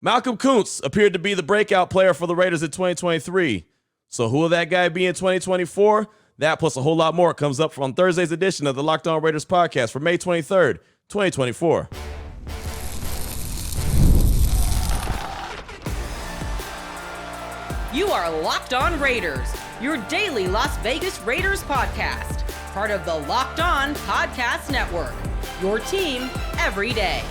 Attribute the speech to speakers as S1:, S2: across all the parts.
S1: Malcolm Koonce appeared to be the breakout player for the Raiders in 2023. So who will that guy be in 2024? That plus a whole lot more comes up on Thursday's edition of the Locked On Raiders podcast for May 23rd, 2024.
S2: You are Locked On Raiders, your daily Las Vegas Raiders podcast. Part of the Locked On Podcast Network, your team every day.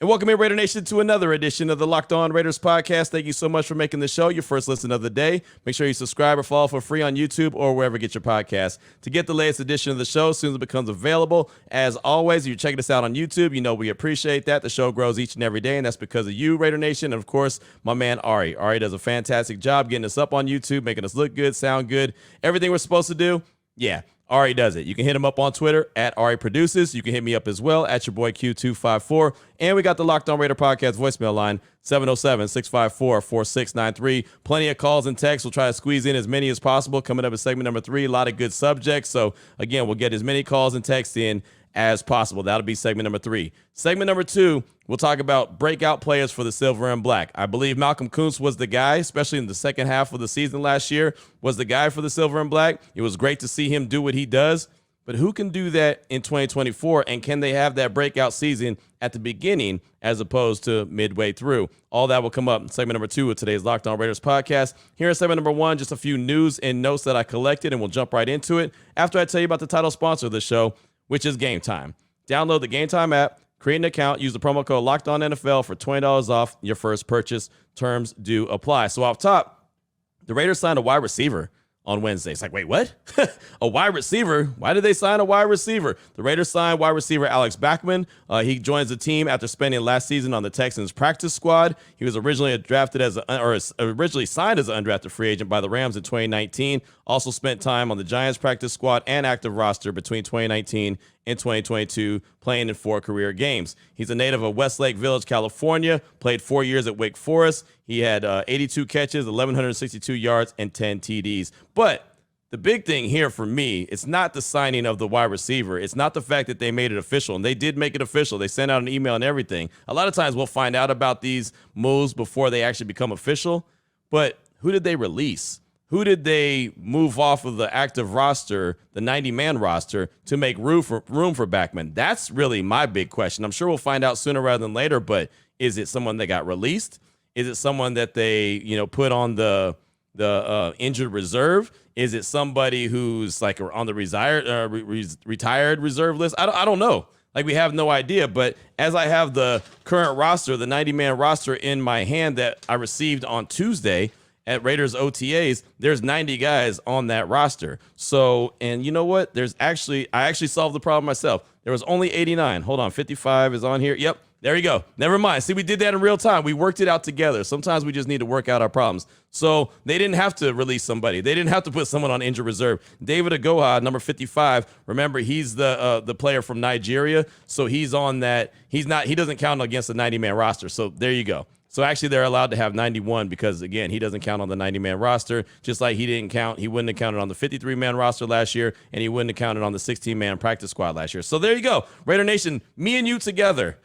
S1: And welcome in, Raider Nation, to another edition of the Locked On Raiders podcast. Thank you so much for making the show your first listen of the day. Make sure you subscribe or follow for free on YouTube or wherever you get your podcasts to get the latest edition of the show as soon as it becomes available. As always, if you're checking us out on YouTube, you know we appreciate that. The show grows each and every day, and that's because of you, Raider Nation, and of course, my man Ari. Ari does a fantastic job getting us up on YouTube, making us look good, sound good, everything we're supposed to do. Yeah. Ari does it. You can hit him up on Twitter at Ari Produces. You can hit me up as well at your boy Q254. And we got the Locked On Raider podcast voicemail line, 707-654-4693. Plenty of calls and texts. We'll try to squeeze in as many as possible. Coming up in segment number 3, a lot of good subjects. So, again, we'll get as many calls and texts in as possible. That'll be segment number 3. Segment number 2, we'll talk about breakout players for the Silver and Black. I believe Malcolm Koonce was the guy, especially in the second half of the season last year, was the guy for the Silver and Black. It was great to see him do what he does. But who can do that in 2024, and can they have that breakout season at the beginning as opposed to midway through? All that will come up in segment number 2 of today's Locked On Raiders podcast. Here in segment number 1, just a few news and notes that I collected, and we'll jump right into it after I tell you about the title sponsor of the show, which is Game Time. Download the Game Time app, create an account, use the promo code LOCKEDONNFL for $20 off your first purchase. Terms do apply. So off top, the Raiders signed a wide receiver on Wednesday. It's like, wait, what? A wide receiver? Why did they sign a wide receiver? The Raiders signed wide receiver Alex Bachman. He joins the team after spending last season on the Texans practice squad. He was originally originally signed as an undrafted free agent by the Rams in 2019. Also spent time on the Giants practice squad and active roster between 2019 and 2022, playing in 4 career games. He's a native of Westlake Village, California, played 4 years at Wake Forest. He had 82 catches, 1,162 yards, and 10 TDs. But the big thing here for me, it's not the signing of the wide receiver. It's not the fact that they made it official, and they did make it official. They sent out an email and everything. A lot of times we'll find out about these moves before they actually become official. But who did they release? Who did they move off of the active roster, the 90-man roster, to make room for Bachman? That's really my big question. I'm sure we'll find out sooner rather than later, but is it someone that got released? Is it someone that they, put on the injured reserve? Is it somebody who's like on the retired reserve list? I don't know. Like, we have no idea. But as I have the current roster, the 90-man roster in my hand that I received on Tuesday at Raiders OTAs, there's 90 guys on that roster. So, and you know what? I actually solved the problem myself. There was only 89. Hold on, 55 is on here. Yep, there you go. Never mind. See, we did that in real time. We worked it out together. Sometimes we just need to work out our problems. So they didn't have to release somebody. They didn't have to put someone on injured reserve. David Agoha, number 55. Remember, he's the player from Nigeria. So he's on that. He doesn't count against the 90-man roster. So there you go. So actually, they're allowed to have 91 because, again, he doesn't count on the 90-man roster, just like he wouldn't have counted on the 53-man roster last year, and he wouldn't have counted on the 16-man practice squad last year. So there you go. Raider Nation, me and you together.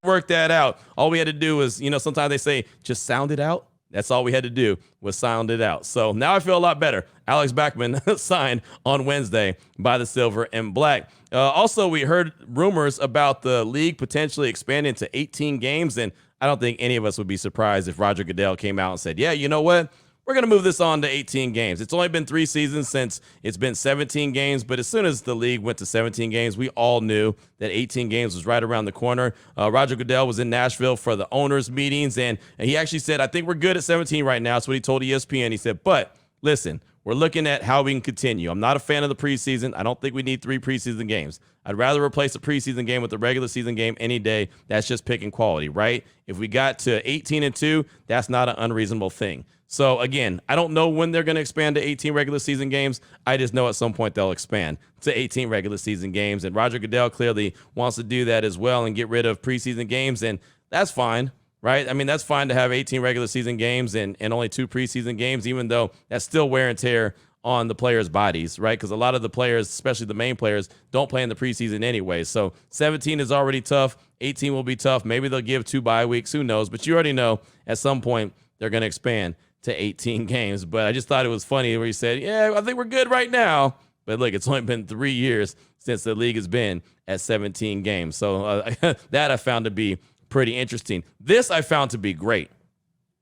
S1: Work that out. All we had to do was, sometimes they say, just sound it out. That's all we had to do was sound it out. So now I feel a lot better. Alex Bachman signed on Wednesday by the Silver and Black. Also, we heard rumors about the league potentially expanding to 18 games, and I don't think any of us would be surprised if Roger Goodell came out and said, yeah, you know what? We're going to move this on to 18 games. It's only been 3 seasons since it's been 17 games, but as soon as the league went to 17 games, we all knew that 18 games was right around the corner. Roger Goodell was in Nashville for the owners' meetings, and he actually said, I think we're good at 17 right now. That's what he told ESPN. He said, but listen, we're looking at how we can continue. I'm not a fan of the preseason. I don't think we need 3 preseason games. I'd rather replace a preseason game with a regular season game any day. That's just picking quality, right? If we got to 18-2, that's not an unreasonable thing. So, again, I don't know when they're going to expand to 18 regular season games. I just know at some point they'll expand to 18 regular season games. And Roger Goodell clearly wants to do that as well and get rid of preseason games. And that's fine, right? I mean, that's fine to have 18 regular season games and only 2 preseason games, even though that's still wear and tear on the players' bodies, right? Because a lot of the players, especially the main players, don't play in the preseason anyway. So 17 is already tough. 18 will be tough. Maybe they'll give 2 bye weeks. Who knows? But you already know at some point they're going to expand to 18 games. But I just thought it was funny where he said, yeah, I think we're good right now. But look, it's only been 3 years since the league has been at 17 games. So that I found to be pretty interesting. This I found to be great.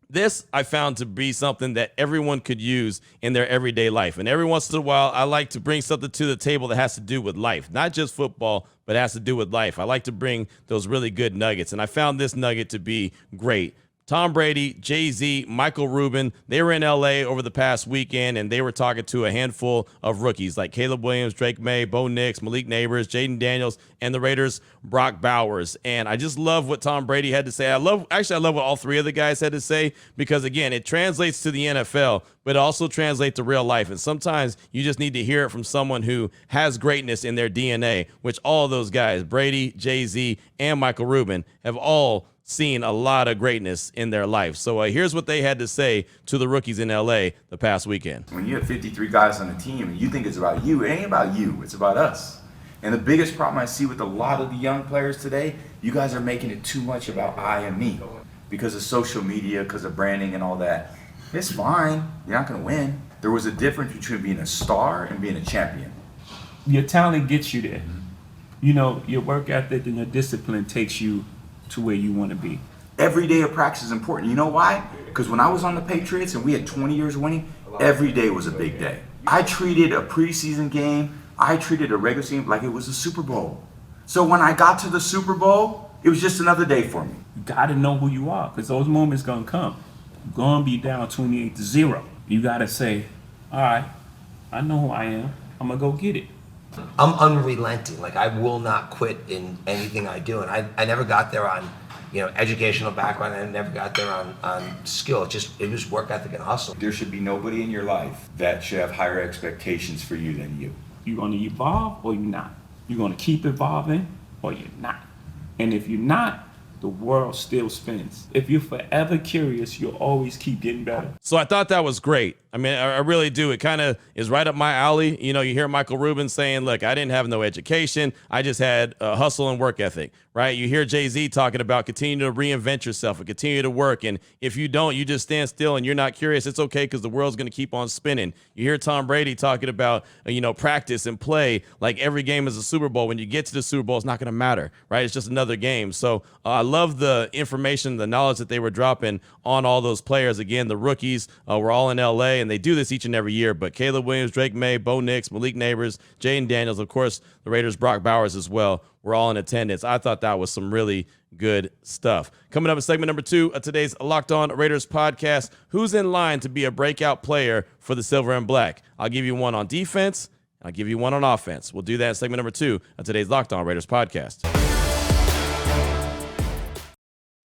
S1: This I found to be something that everyone could use in their everyday life. And every once in a while, I like to bring something to the table that has to do with life, not just football, but has to do with life. I like to bring those really good nuggets. And I found this nugget to be great. Tom Brady, Jay-Z, Michael Rubin, they were in L.A. over the past weekend, and they were talking to a handful of rookies like Caleb Williams, Drake May, Bo Nix, Malik Neighbors, Jaden Daniels, and the Raiders' Brock Bowers. And I just love what Tom Brady had to say. I love what all 3 of the guys had to say because, again, it translates to the NFL, but it also translates to real life. And sometimes you just need to hear it from someone who has greatness in their DNA, which all of those guys, Brady, Jay-Z, and Michael Rubin, have all seen a lot of greatness in their life. So here's what they had to say to the rookies in LA the past weekend.
S3: When you have 53 guys on the team and you think it's about you, it ain't about you, it's about us. And the biggest problem I see with a lot of the young players today, you guys are making it too much about I and me because of social media, because of branding and all that. It's fine, you're not gonna win. There was a difference between being a star and being a champion.
S4: Your talent gets you there. You know, your work ethic and your discipline takes you to where you want to be.
S3: Every day of practice is important. You know why? Because when I was on the Patriots and we had 20 years of winning, every day was a big day. I treated a preseason game, I treated a regular season like it was a Super Bowl. So when I got to the Super Bowl, it was just another day for me.
S4: You got to know who you are because those moments going to come. You're going to be down 28-0. You got to say, all right, I know who I am. I'm going to go get it.
S5: I'm unrelenting. Like, I will not quit in anything I do. And I never got there on, educational background. I never got there on skill. It was work ethic and hustle.
S3: There should be nobody in your life that should have higher expectations for you than you.
S4: You're going to evolve or you're not. You're going to keep evolving or you're not. And if you're not, the world still spins. If you're forever curious, you'll always keep getting better.
S1: So I thought that was great. I mean, I really do. It kind of is right up my alley. You hear Michael Rubin saying, look, I didn't have no education. I just had a hustle and work ethic, right? You hear Jay-Z talking about continue to reinvent yourself and continue to work. And if you don't, you just stand still and you're not curious. It's okay because the world's going to keep on spinning. You hear Tom Brady talking about, practice and play like every game is a Super Bowl. When you get to the Super Bowl, it's not going to matter, right? It's just another game. So I love the information, the knowledge that they were dropping on all those players. Again, the rookies were all in L.A., and they do this each and every year. But Caleb Williams, Drake May, Bo Nix, Malik Neighbors, Jaden Daniels, of course, the Raiders' Brock Bowers as well, were all in attendance. I thought that was some really good stuff. Coming up in segment number 2 of today's Locked On Raiders podcast, who's in line to be a breakout player for the Silver and Black? I'll give you one on defense. I'll give you one on offense. We'll do that in segment number 2 of today's Locked On Raiders podcast.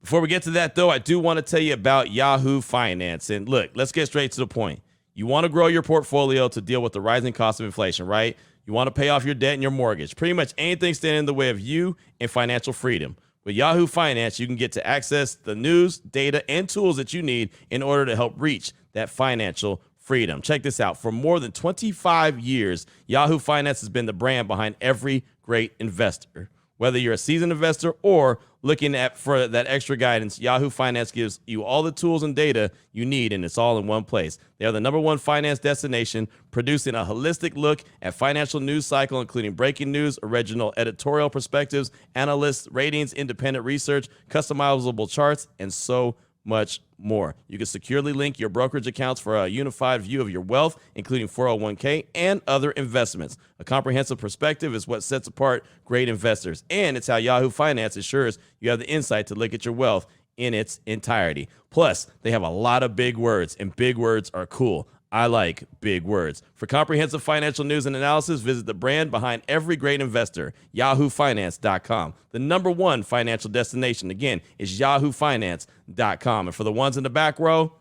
S1: Before we get to that, though, I do want to tell you about Yahoo Finance. And look, let's get straight to the point. You want to grow your portfolio to deal with the rising cost of inflation, right? You want to pay off your debt and your mortgage. Pretty much anything standing in the way of you and financial freedom. With Yahoo Finance, you can get to access the news, data, and tools that you need in order to help reach that financial freedom. Check this out. For more than 25 years, Yahoo Finance has been the brand behind every great investor. Whether you're a seasoned investor or looking for that extra guidance, Yahoo Finance gives you all the tools and data you need, and it's all in one place. They are the #1 finance destination, producing a holistic look at financial news cycle, including breaking news, original editorial perspectives, analysts, ratings, independent research, customizable charts, and so much more. You can securely link your brokerage accounts for a unified view of your wealth, including 401k and other investments. A comprehensive perspective is what sets apart great investors, and it's how Yahoo Finance ensures you have the insight to look at your wealth in its entirety. Plus, they have a lot of big words, and big words are cool. I like big words. For comprehensive financial news and analysis, visit the brand behind every great investor, yahoofinance.com. The #1 financial destination, again, is yahoofinance.com. And for the ones in the back row,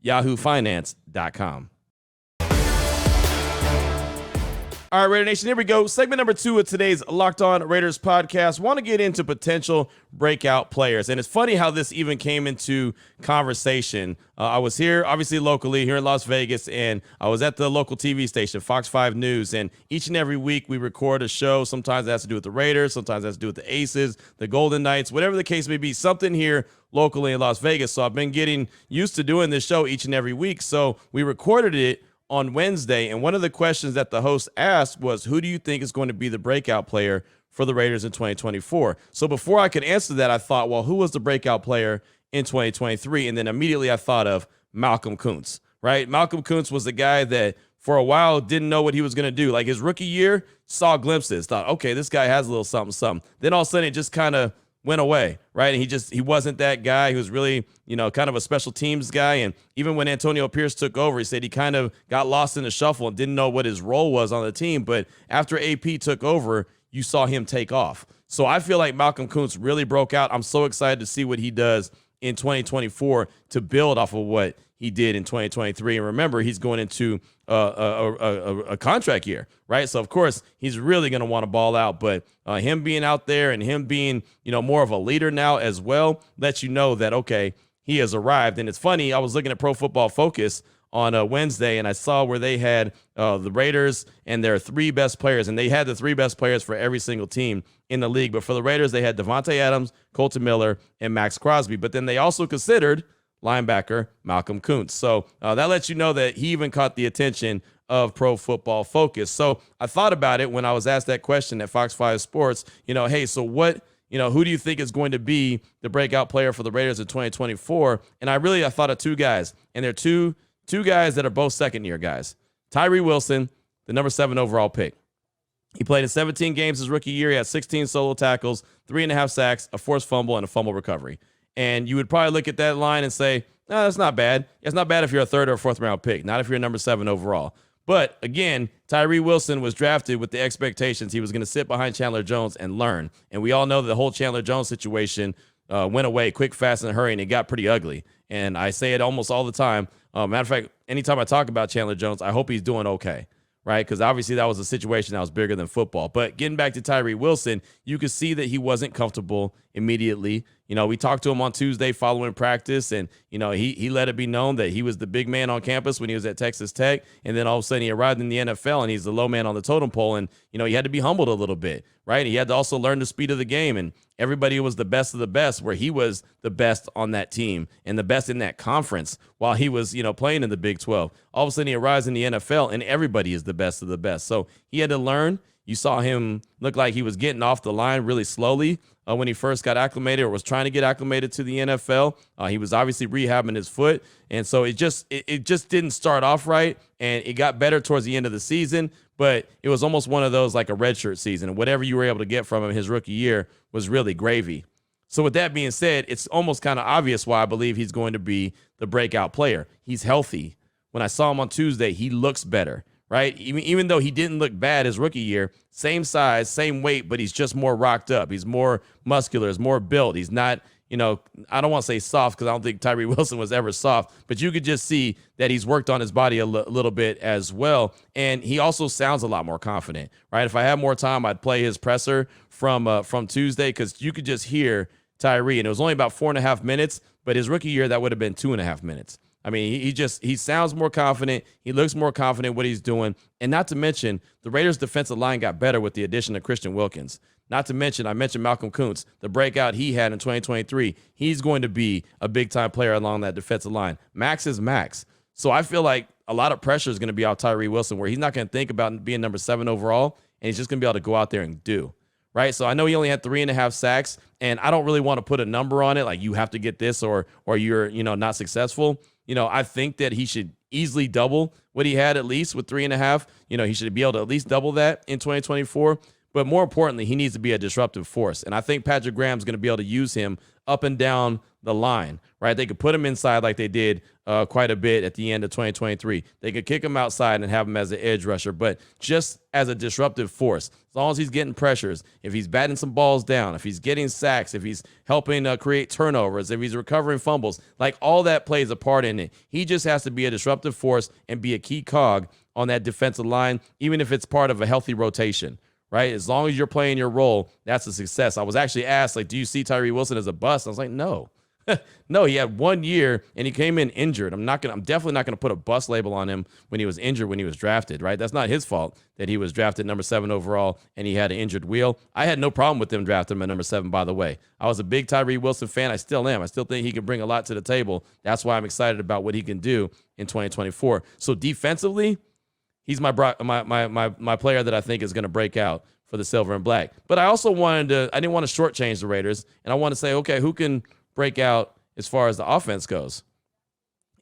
S1: yahoofinance.com. All right, Raider Nation, here we go. Segment number 2 of today's Locked On Raiders podcast. Want to get into potential breakout players. And it's funny how this even came into conversation. I was here, obviously locally, here in Las Vegas, and I was at the local TV station, Fox 5 News. And each and every week we record a show. Sometimes it has to do with the Raiders. Sometimes it has to do with the Aces, the Golden Knights, whatever the case may be, something here locally in Las Vegas. So I've been getting used to doing this show each and every week. So we recorded it on Wednesday, and one of the questions that the host asked was, who do you think is going to be the breakout player for the Raiders in 2024? So before I could answer that, I thought, well, who was the breakout player in 2023? And then immediately I thought of Malcolm Koonce, right? Malcolm Koonce was the guy that for a while didn't know what he was going to do. Like his rookie year, saw glimpses, thought, okay, this guy has a little something, something. Then all of a sudden it just kind of went away, right? And he wasn't that guy. He was really, kind of a special teams guy. And even when Antonio Pierce took over, he said he kind of got lost in the shuffle and didn't know what his role was on the team. But after AP took over, you saw him take off. So I feel like Malcolm Koonce really broke out. I'm so excited to see what he does in 2024 to build off of what he did in 2023. And remember, he's going into a contract year, right? So, of course, he's really going to want to ball out. But him being out there and him being, more of a leader now as well, lets you know that, okay, he has arrived. And it's funny, I was looking at Pro Football Focus on Wednesday, and I saw where they had the Raiders and their 3 best players, and they had the 3 best players for every single team in the league. But for the Raiders, they had Devontae Adams, Colton Miller, and Max Crosby. But then they also considered linebacker Malcolm Koonce. So that lets you know that he even caught the attention of Pro Football Focus. So I thought about it when I was asked that question at Fox 5 Sports, hey, so what, who do you think is going to be the breakout player for the Raiders in 2024? And I thought of 2 guys, and they're two guys that are both second-year guys. Tyree Wilson, the number 7 overall pick. He played in 17 games his rookie year. He had 16 solo tackles, 3.5 sacks, a forced fumble, and a fumble recovery. And you would probably look at that line and say, no, that's not bad. It's not bad if you're a 3rd or 4th round pick, not if you're a number 7 overall. But again, Tyree Wilson was drafted with the expectations he was going to sit behind Chandler Jones and learn. And we all know that the whole Chandler Jones situation went away quick, fast, and hurry, and it got pretty ugly. And I say it almost all the time. Matter of fact, anytime I talk about Chandler Jones, I hope he's doing okay, right? Because obviously that was a situation that was bigger than football. But getting back to Tyree Wilson, you could see that he wasn't comfortable immediately. We talked to him on Tuesday following practice, and, he let it be known that he was the big man on campus when he was at Texas Tech. And then all of a sudden he arrived in the NFL and he's the low man on the totem pole. And, he had to be humbled a little bit, right? He had to also learn the speed of the game, and everybody was the best of the best, where he was the best on that team and the best in that conference while he was, playing in the Big 12. All of a sudden he arrives in the NFL and everybody is the best of the best. So he had to learn. You saw him look like he was getting off the line really slowly when he first got acclimated or was trying to get acclimated to the NFL. He was obviously rehabbing his foot. And so it just didn't start off right. And it got better towards the end of the season. But it was almost one of those like a redshirt season. And whatever you were able to get from him his rookie year was really gravy. So with that being said, it's almost kind of obvious why I believe he's going to be the breakout player. He's healthy. When I saw him on Tuesday, he looks better. Right? Even though he didn't look bad his rookie year, same size, same weight, but he's just more rocked up. He's more muscular, he's more built. He's not, I don't want to say soft because I don't think Tyree Wilson was ever soft, but you could just see that he's worked on his body a little bit as well. And he also sounds a lot more confident, right? If I had more time, I'd play his presser from Tuesday, because you could just hear Tyree. And it was only about 4.5 minutes, but his rookie year, that would have been 2.5 minutes. I mean, he sounds more confident. He looks more confident what he's doing. And not to mention, the Raiders' defensive line got better with the addition of Christian Wilkins. Not to mention, I mentioned Malcolm Koonce, the breakout he had in 2023. He's going to be a big-time player along that defensive line. Max is Max. So I feel like a lot of pressure is going to be on Tyree Wilson, where he's not going to think about being number 7 overall, and he's just going to be able to go out there and do. Right? So I know he only had 3.5 sacks, and I don't really want to put a number on it, like you have to get this or you're, not successful. I think that he should easily double what he had, at least with 3.5. He should be able to at least double that in 2024. But more importantly, he needs to be a disruptive force. And I think Patrick Graham's going to be able to use him up and down the line, right? They could put him inside like they did quite a bit at the end of 2023. They could kick him outside and have him as an edge rusher, but just as a disruptive force. As long as he's getting pressures, if he's batting some balls down, if he's getting sacks, if he's helping create turnovers, if he's recovering fumbles, like all that plays a part in it. He just has to be a disruptive force and be a key cog on that defensive line, even if it's part of a healthy rotation, right? As long as you're playing your role, that's a success. I was actually asked, like, do you see Tyree Wilson as a bust? I was like, no. No, he had 1 year and he came in injured. I'm definitely not going to put a bust label on him when he was injured, when he was drafted, right? That's not his fault that he was drafted number 7 overall and he had an injured wheel. I had no problem with them drafting him at number 7, by the way. I was a big Tyree Wilson fan. I still am. I still think he can bring a lot to the table. That's why I'm excited about what he can do in 2024. So defensively, he's my player that I think is going to break out for the silver and black. But I also I didn't want to shortchange the Raiders, and I want to say, okay, who can break out as far as the offense goes?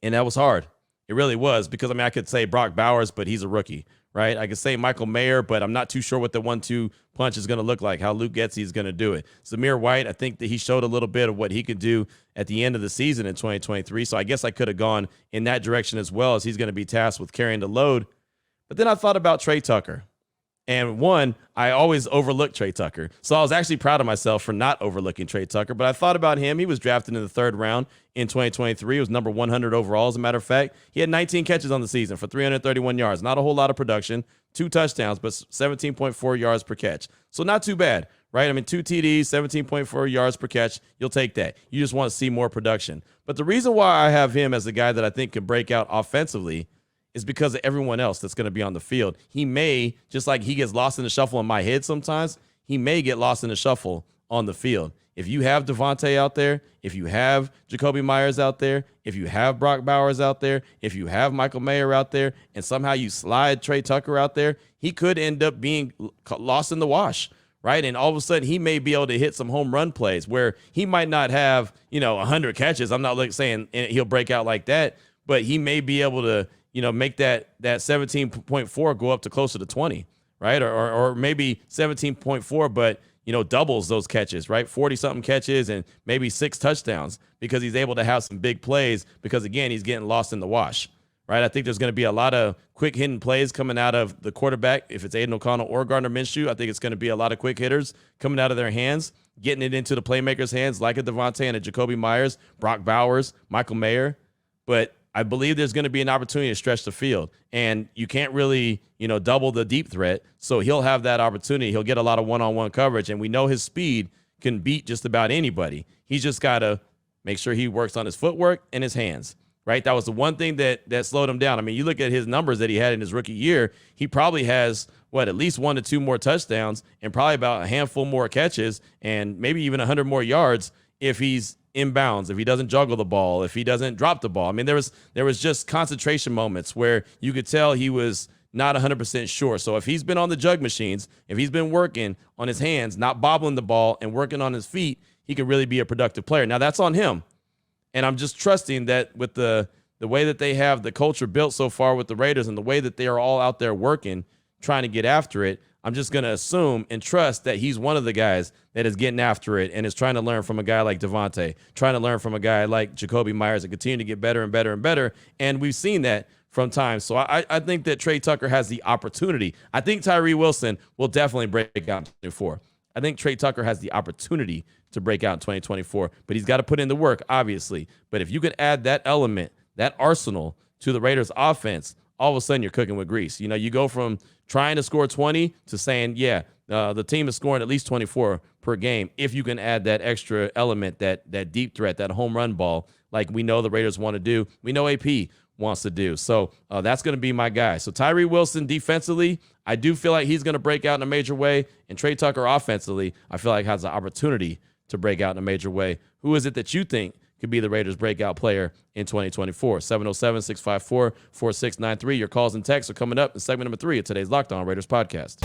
S1: And that was hard. It really was, because, I could say Brock Bowers, but he's a rookie, right? I could say Michael Mayer, but I'm not too sure what the 1-2 punch is going to look like, how Luke Getsy is going to do it. Zamir White, I think that he showed a little bit of what he could do at the end of the season in 2023. So I guess I could have gone in that direction as well, as he's going to be tasked with carrying the load. But then I thought about Trey Tucker. And one, I always overlook Trey Tucker. So I was actually proud of myself for not overlooking Trey Tucker. But I thought about him. He was drafted in the 3rd round in 2023. He was number 100 overall, as a matter of fact. He had 19 catches on the season for 331 yards. Not a whole lot of production. 2 touchdowns, but 17.4 yards per catch. So not too bad, right? 2 TDs, 17.4 yards per catch. You'll take that. You just want to see more production. But the reason why I have him as the guy that I think can break out offensively is because of everyone else that's going to be on the field. He may, just like he gets lost in the shuffle in my head sometimes, he may get lost in the shuffle on the field. If you have Devontae out there, if you have Jacoby Myers out there, if you have Brock Bowers out there, if you have Michael Mayer out there, and somehow you slide Trey Tucker out there, he could end up being lost in the wash, right? And all of a sudden, he may be able to hit some home run plays where he might not have, 100 catches. I'm not saying he'll break out like that, but he may be able to, make that 17.4 go up to closer to 20, right? Or maybe 17.4, but, doubles those catches, right? 40-something catches and maybe 6 touchdowns, because he's able to have some big plays, because, again, he's getting lost in the wash, right? I think there's going to be a lot of quick hitting plays coming out of the quarterback. If it's Aiden O'Connell or Gardner Minshew, I think it's going to be a lot of quick hitters coming out of their hands, getting it into the playmakers' hands, like a Devontae and a Jacoby Myers, Brock Bowers, Michael Mayer. But I believe there's going to be an opportunity to stretch the field, and you can't really, double the deep threat. So he'll have that opportunity. He'll get a lot of one-on-one coverage, and we know his speed can beat just about anybody. He's just got to make sure he works on his footwork and his hands, right? That was the one thing that slowed him down. You look at his numbers that he had in his rookie year, he probably has, at least 1 to 2 more touchdowns and probably about a handful more catches and maybe even 100 more yards if he's inbounds, if he doesn't juggle the ball, if he doesn't drop the ball. There was just concentration moments where you could tell he was not 100% sure. So if he's been on the jug machines, if he's been working on his hands, not bobbling the ball and working on his feet, he can really be a productive player. Now, that's on him. And I'm just trusting that with the way that they have the culture built so far with the Raiders and the way that they are all out there working, trying to get after it, I'm just going to assume and trust that he's one of the guys that is getting after it and is trying to learn from a guy like Devontae, trying to learn from a guy like Jacoby Myers and continue to get better and better and better. And we've seen that from time. So I think that Trey Tucker has the opportunity. I think Tyree Wilson will definitely break out in 2024. I think Trey Tucker has the opportunity to break out in 2024, but he's got to put in the work, obviously. But if you could add that element, that arsenal to the Raiders offense, all of a sudden you're cooking with grease. You go from trying to score 20 to saying, the team is scoring at least 24 per game. If you can add that extra element, that deep threat, that home run ball, like we know the Raiders want to do, we know AP wants to do. So that's going to be my guy. So Tyree Wilson defensively, I do feel like he's going to break out in a major way. And Trey Tucker offensively, I feel like has the opportunity to break out in a major way. Who is it that you think could be the Raiders breakout player in 2024? 707-654-4693. Your calls and texts are coming up in segment number 3 of today's Locked On Raiders podcast.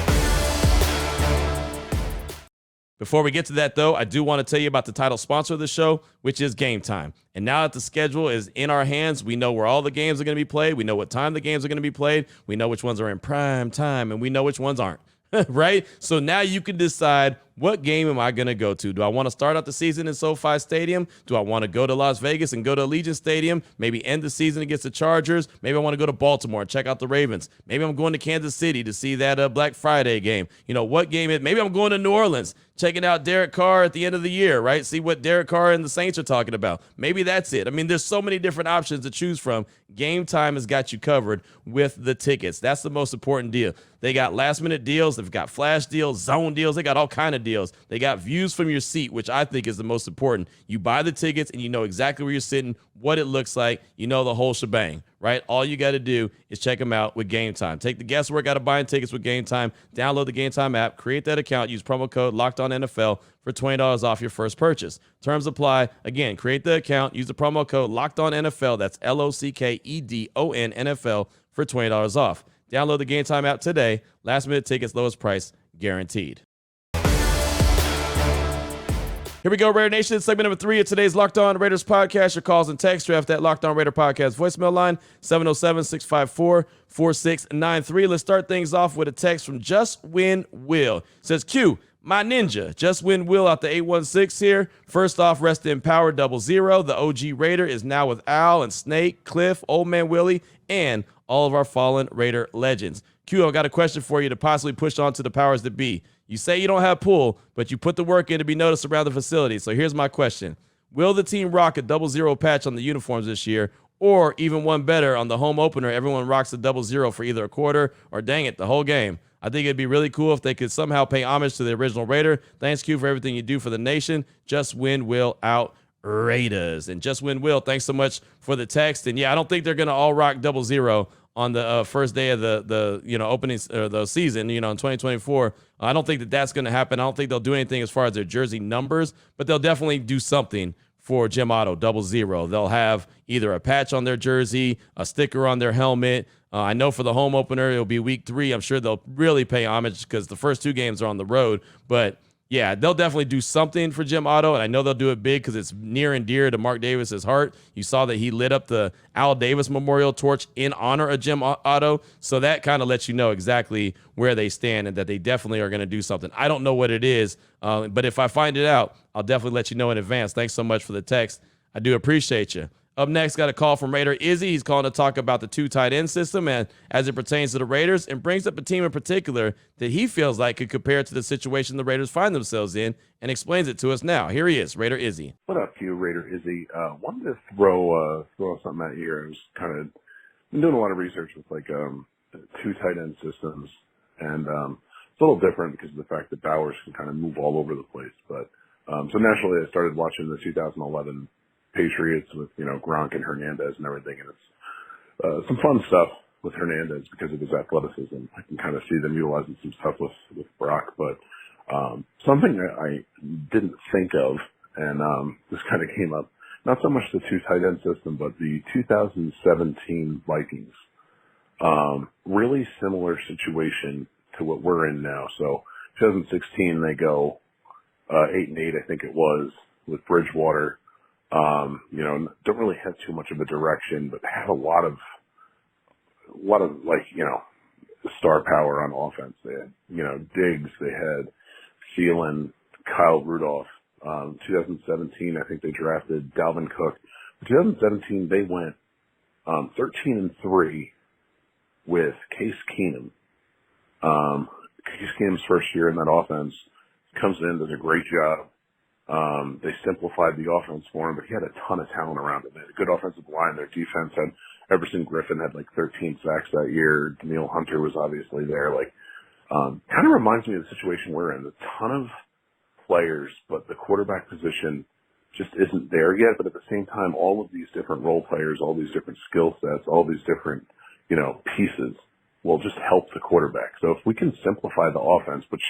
S1: Before we get to that, though, I do want to tell you about the title sponsor of the show, which is Game Time. And now that the schedule is in our hands, we know where all the games are going to be played. We know what time the games are going to be played. We know which ones are in prime time, and we know which ones aren't. Right? So now you can decide what game am I going to go to? Do I want to start out the season in SoFi Stadium? Do I want to go to Las Vegas and go to Allegiant Stadium, maybe end the season against the Chargers? Maybe I want to go to Baltimore and check out the Ravens. Maybe I'm going to Kansas City to see that Black Friday game. What game is? Maybe I'm going to New Orleans, checking out Derek Carr at the end of the year, right? See what Derek Carr and the Saints are talking about. Maybe that's it. I mean, there's so many different options to choose from. Game Time has got you covered with the tickets. That's the most important deal. They got last-minute deals. They've got flash deals, zone deals. They got all kind of deals. They got views from your seat, which I think is the most important. You buy the tickets, and you know exactly where you're sitting, what it looks like. You know the whole shebang, right? All you got to do is check them out with Game Time. Take the guesswork out of buying tickets with Game Time. Download the Game Time app. Create that account. Use promo code LOCKEDONNFL for $20 off your first purchase. Terms apply. Again, create the account. Use the promo code LOCKEDONNFL. That's LOCKEDON NFL for $20 off. Download the Game Time app today. Last minute tickets, lowest price guaranteed. Here we go, Raider Nation. Segment number 3 of today's Locked On Raiders podcast. Your calls and text. Draft that Locked On Raider podcast voicemail line, 707-654-4693. Let's start things off with a text from Just Win Will. It says, Q, my ninja, Just Win Will out the 816 here. First off, rest in power 00. The OG Raider is now with Al and Snake, Cliff, Old Man Willie, and all of our fallen Raider legends. Q, I've got a question for you to possibly push on to the powers that be. You say you don't have pull, but you put the work in to be noticed around the facility. So here's my question. Will the team rock a 00 patch on the uniforms this year? Or even one better, on the home opener, everyone rocks a 00 for either a quarter or, dang it, the whole game. I think it'd be really cool if they could somehow pay homage to the original Raider. Thanks, Q, for everything you do for the nation. Just Win Will out, Raiders. And Just Win Will, thanks so much for the text. And yeah, I don't think they're going to all rock 00 on the first day of the opening or the season, in 2024. I don't think that's going to happen. I don't think they'll do anything as far as their jersey numbers, but they'll definitely do something for Jim Otto 00. They'll have either a patch on their jersey, a sticker on their helmet. I know for the home opener, it'll be week 3. I'm sure they'll really pay homage because the first 2 games are on the road, but yeah, they'll definitely do something for Jim Otto, and I know they'll do it big because it's near and dear to Mark Davis's heart. You saw that he lit up the Al Davis Memorial torch in honor of Jim Otto, so that kind of lets you know exactly where they stand and that they definitely are going to do something. I don't know what it is, but if I find it out, I'll definitely let you know in advance. Thanks so much for the text. I do appreciate you. Up next, got a call from Raider Izzy. He's calling to talk about the 2 tight end system and as it pertains to the Raiders, and brings up a team in particular that he feels like could compare to the situation the Raiders find themselves in, and explains it to us now. Here he is, Raider Izzy.
S6: What up, Q? Raider Izzy. Wanted to throw something at you here. I was been doing a lot of research with 2 tight end systems, and it's a little different because of the fact that Bowers can kind of move all over the place. But so naturally, I started watching the 2011 Patriots with Gronk and Hernandez and everything, and it's some fun stuff with Hernandez because of his athleticism. I can kind of see them utilizing some stuff with Brock, but something that I didn't think of, and this kind of came up, not so much the 2 tight end system, but the 2017 Vikings. Really similar situation to what we're in now. So 2016 they go 8-8, I think it was, with Bridgewater. Don't really have too much of a direction, but have a lot of star power on offense. They had, Diggs, they had Thielen, Kyle Rudolph. 2017, I think they drafted Dalvin Cook. In 2017, they went 13-3 with Case Keenum. Case Keenum's first year in that offense, comes in, does a great job. They simplified the offense for him, but he had a ton of talent around him. They had a good offensive line. Their defense had Everson Griffin had 13 sacks that year. Daniil Hunter was obviously there. Kind of reminds me of the situation we're in. A ton of players, but the quarterback position just isn't there yet. But at the same time, all of these different role players, all these different skill sets, all these different, pieces will just help the quarterback. So if we can simplify the offense, which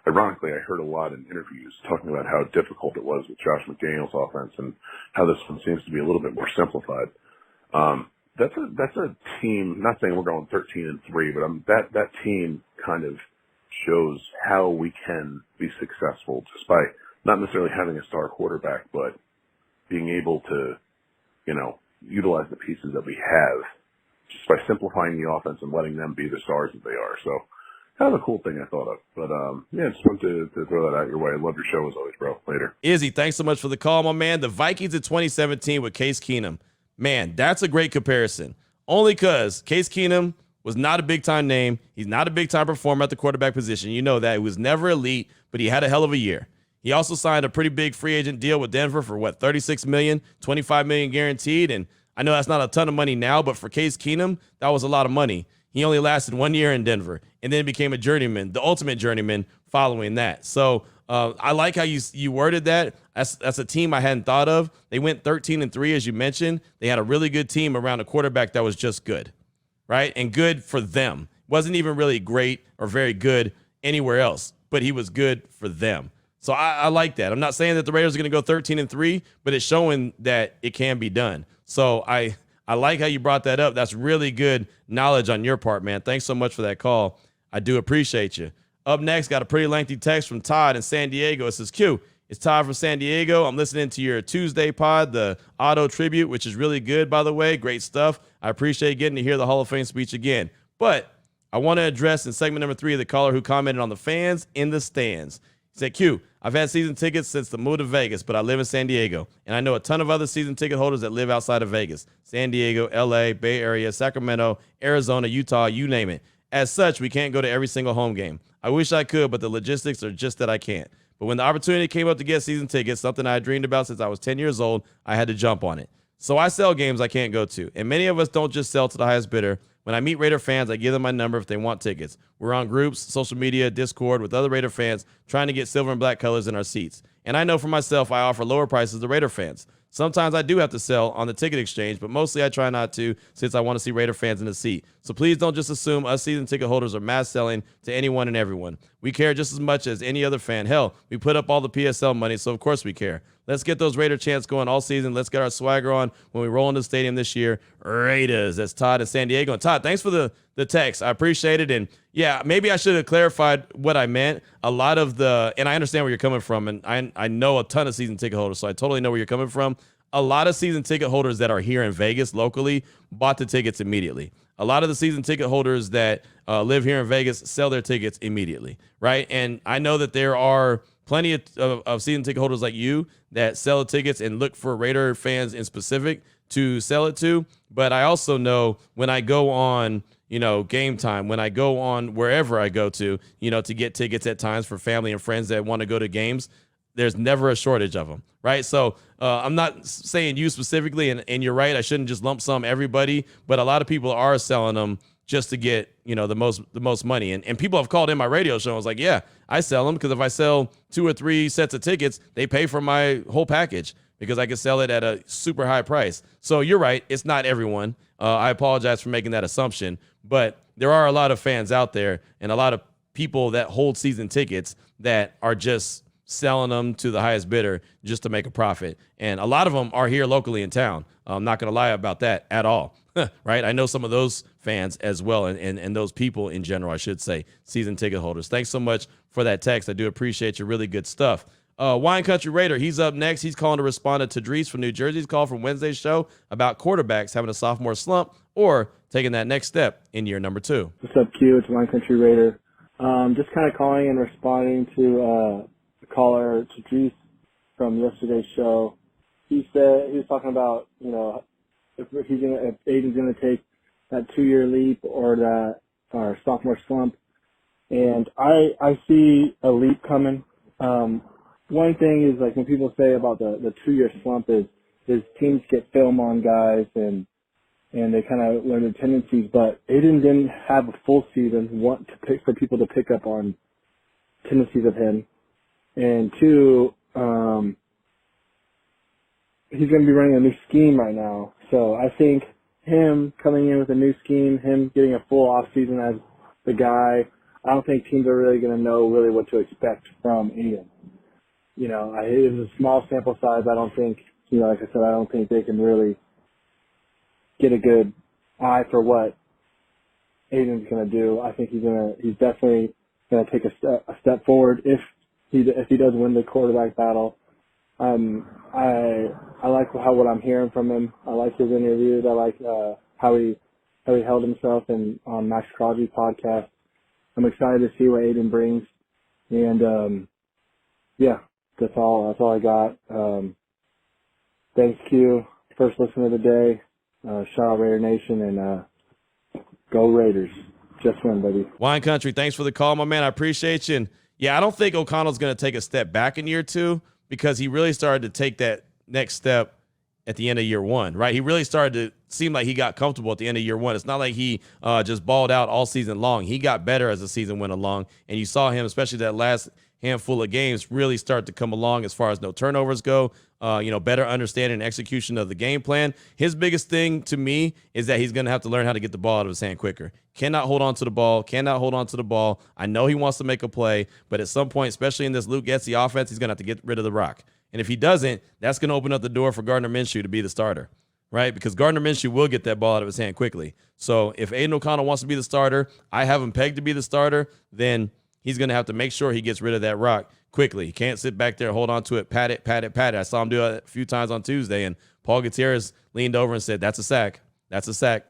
S6: ironically, I heard a lot in interviews talking about how difficult it was with Josh McDaniels' offense and how this one seems to be a little bit more simplified. That's a team, not saying we're going 13-3, but that team kind of shows how we can be successful just by not necessarily having a star quarterback, but being able to, utilize the pieces that we have just by simplifying the offense and letting them be the stars that they are. So Kind of a cool thing I thought of. But, yeah, just wanted to throw that out your way. I love your show as always, bro. Later.
S1: Izzy, thanks so much for the call, my man. The Vikings in 2017 with Case Keenum. Man, that's a great comparison. Only because Case Keenum was not a big-time name. He's not a big-time performer at the quarterback position. You know that. He was never elite, but he had a hell of a year. He also signed a pretty big free agent deal with Denver for, $36 million, $25 million guaranteed. And I know that's not a ton of money now, but for Case Keenum, that was a lot of money. He only lasted 1 year in Denver and then became a journeyman, the ultimate journeyman following that. So I like how you worded that. That's a team I hadn't thought of. They went 13-3, as you mentioned. They had a really good team around a quarterback that was just good, right? And good for them. Wasn't even really great or very good anywhere else, but he was good for them. So I like that. I'm not saying that the Raiders are going to go 13-3, but it's showing that it can be done. So I like how you brought that up. That's really good knowledge on your part, man. Thanks so much for that call. I do appreciate you. Up next, got a pretty lengthy text from Todd in San Diego. It says, Q, it's Todd from San Diego. I'm listening to your Tuesday pod, the Auto Tribute, which is really good, by the way. Great stuff. I appreciate getting to hear the Hall of Fame speech again. But I want to address in segment number 3 the caller who commented on the fans in the stands. He said, Q, I've had season tickets since the move to Vegas, but I live in San Diego, and I know a ton of other season ticket holders that live outside of Vegas, San Diego, LA, Bay Area, Sacramento, Arizona, Utah, you name it. As such, we can't go to every single home game. I wish I could, but the logistics are just that I can't. But when the opportunity came up to get season tickets, something I had dreamed about since I was 10 years old, I had to jump on it. So I sell games I can't go to, and many of us don't just sell to the highest bidder. When I meet Raider fans, I give them my number if they want tickets. We're on groups, social media, Discord with other Raider fans trying to get silver and black colors in our seats. And I know for myself, I offer lower prices to Raider fans. Sometimes I do have to sell on the ticket exchange, but mostly I try not to since I want to see Raider fans in the seat. So please don't just assume us season ticket holders are mass selling to anyone and everyone. We care just as much as any other fan. Hell, we put up all the PSL money, so of course we care. Let's get those Raider chants going all season. Let's get our swagger on when we roll into the stadium this year. Raiders. That's Todd in San Diego. And Todd, thanks for the text. I appreciate it. And yeah, maybe I should have clarified what I meant. A lot of and I understand where you're coming from, and I know a ton of season ticket holders, so I totally know where you're coming from. A lot of season ticket holders that are here in Vegas locally bought the tickets immediately. A lot of the season ticket holders that live here in Vegas sell their tickets immediately, right? And I know that there are plenty of season ticket holders like you that sell tickets and look for Raider fans in specific to sell it to. But I also know when I go on, game time, when I go on wherever I go to get tickets at times for family and friends that want to go to games, there's never a shortage of them, right? So I'm not saying you specifically, and you're right, I shouldn't just lump sum everybody, but a lot of people are selling them just to get, the most money. And people have called in my radio show and was like, yeah, I sell them because if I sell 2 or 3 sets of tickets, they pay for my whole package because I can sell it at a super high price. So you're right, it's not everyone. I apologize for making that assumption, but there are a lot of fans out there and a lot of people that hold season tickets that are just selling them to the highest bidder just to make a profit. And a lot of them are here locally in town. I'm not going to lie about that at all, right? I know some of those fans as well, and those people in general, I should say, season ticket holders. Thanks so much for that text. I do appreciate your really good stuff. Wine Country Raider, he's up next. He's calling to respond to Tadrees from New Jersey. He's called from Wednesday's show about quarterbacks having a sophomore slump or taking that next step in year number 2.
S7: What's up, Q? It's Wine Country Raider. Just kind of calling and responding to caller Tadrees from yesterday's show. He was talking about if Aiden's gonna take that 2-year leap or sophomore slump, and I see a leap coming. One thing is like when people say about the 2-year slump is teams get film on guys and they kind of learn their tendencies, but Aiden didn't have a full season for people to pick up on tendencies of him. And 2, he's going to be running a new scheme right now. So I think him coming in with a new scheme, him getting a full off season as the guy, I don't think teams are really going to know really what to expect from Aiden. It was a small sample size. I don't think, like I said, I don't think they can really get a good eye for what Aiden's going to do. I think he's definitely going to take a step forward if he does win the quarterback battle. I like what I'm hearing from him. I like his interviews. I like how he held himself on Max Crosby's podcast. I'm excited to see what Aiden brings. And, yeah, that's all I got. Thanks, Q. First listen of the day. Shout out Raider Nation, and go Raiders. Just win, baby.
S1: Wine Country, thanks for the call, my man. I appreciate you. And yeah, I don't think O'Connell's going to take a step back in year 2 because he really started to take that next step at the end of year 1, right? He really started to seem like he got comfortable at the end of year 1. It's not like he just balled out all season long. He got better as the season went along, and you saw him, especially that last handful of games, really start to come along as far as no turnovers go, better understanding and execution of the game plan. His biggest thing to me is that he's going to have to learn how to get the ball out of his hand quicker. Cannot hold on to the ball. I know he wants to make a play, but at some point, especially in this Luke Getsy offense, he's going to have to get rid of the rock. And if he doesn't, that's going to open up the door for Gardner Minshew to be the starter, right? Because Gardner Minshew will get that ball out of his hand quickly. So if Aiden O'Connell wants to be the starter, I have him pegged to be the starter, then he's going to have to make sure he gets rid of that rock quickly. He can't sit back there, hold on to it, pat it. I saw him do it a few times on Tuesday, and Paul Gutierrez leaned over and said, that's a sack. Can't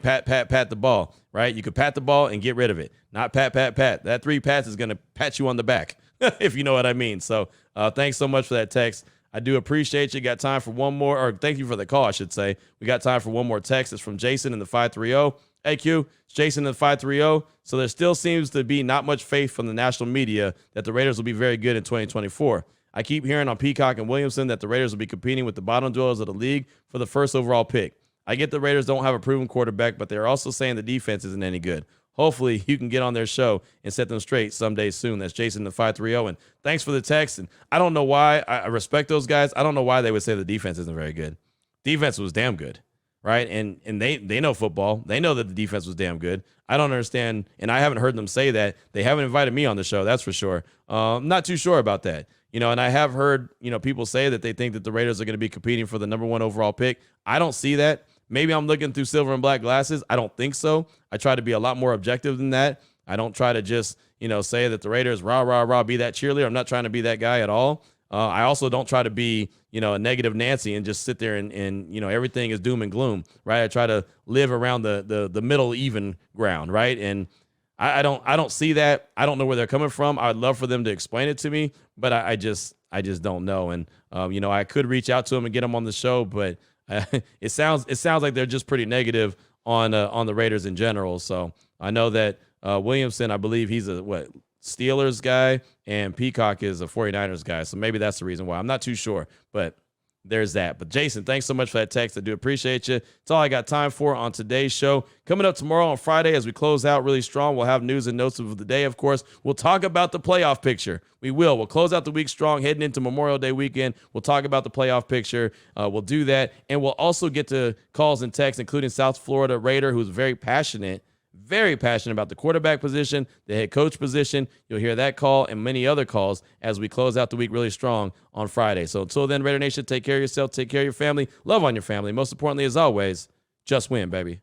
S1: pat the ball, right? You could pat the ball and get rid of it. Not pat. That 3 pats is going to pat you on the back, if you know what I mean. So thanks so much for that text. I do appreciate you. Got time for one more, or thank you for the call, I should say. We got time for one more text. It's from Jason in the 530. Hey, Q, it's Jason in the 530. So there still seems to be not much faith from the national media that the Raiders will be very good in 2024. I keep hearing on Peacock and Williamson that the Raiders will be competing with the bottom dwellers of the league for the first overall pick. I get the Raiders don't have a proven quarterback, but they're also saying the defense isn't any good. Hopefully you can get on their show and set them straight someday soon. That's Jason in the 530. And thanks for the text. And I don't know why. I respect those guys. I don't know why they would say the defense isn't very good. Defense was damn good, right? And they know football. They know that the defense was damn good. I don't understand, and I haven't heard them say that. They haven't invited me on the show, that's for sure. I'm not too sure about that. And I have heard, people say that they think that the Raiders are going to be competing for the number 1 overall pick. I don't see that. Maybe I'm looking through silver and black glasses. I don't think so. I try to be a lot more objective than that. I don't try to just, say that the Raiders, rah, be that cheerleader. I'm not trying to be that guy at all. I also don't try to be, a negative Nancy and just sit there and everything is doom and gloom, right? I try to live around the middle even ground, right? And I don't see that. I don't know where they're coming from. I'd love for them to explain it to me, but I just don't know. And I could reach out to them and get them on the show, but it sounds like they're just pretty negative on the Raiders in general. So I know that Williamson, I believe he's a Steelers guy, and Peacock is a 49ers guy. So maybe that's the reason why. I'm not too sure, but there's that. But Jason, thanks so much for that text. I do appreciate you. It's all I got time for on today's show. Coming up tomorrow on Friday as we close out really strong, we'll have news and notes of the day, of course. We'll talk about the playoff picture. We will. We'll close out the week strong, heading into Memorial Day weekend. We'll talk about the playoff picture. We'll do that. And we'll also get to calls and texts, including South Florida Raider, who's very passionate about the quarterback position, the head coach position. You'll hear that call and many other calls as we close out the week really strong on Friday. So until then, Raider Nation, take care of yourself, take care of your family, love on your family. Most importantly, as always, just win, baby.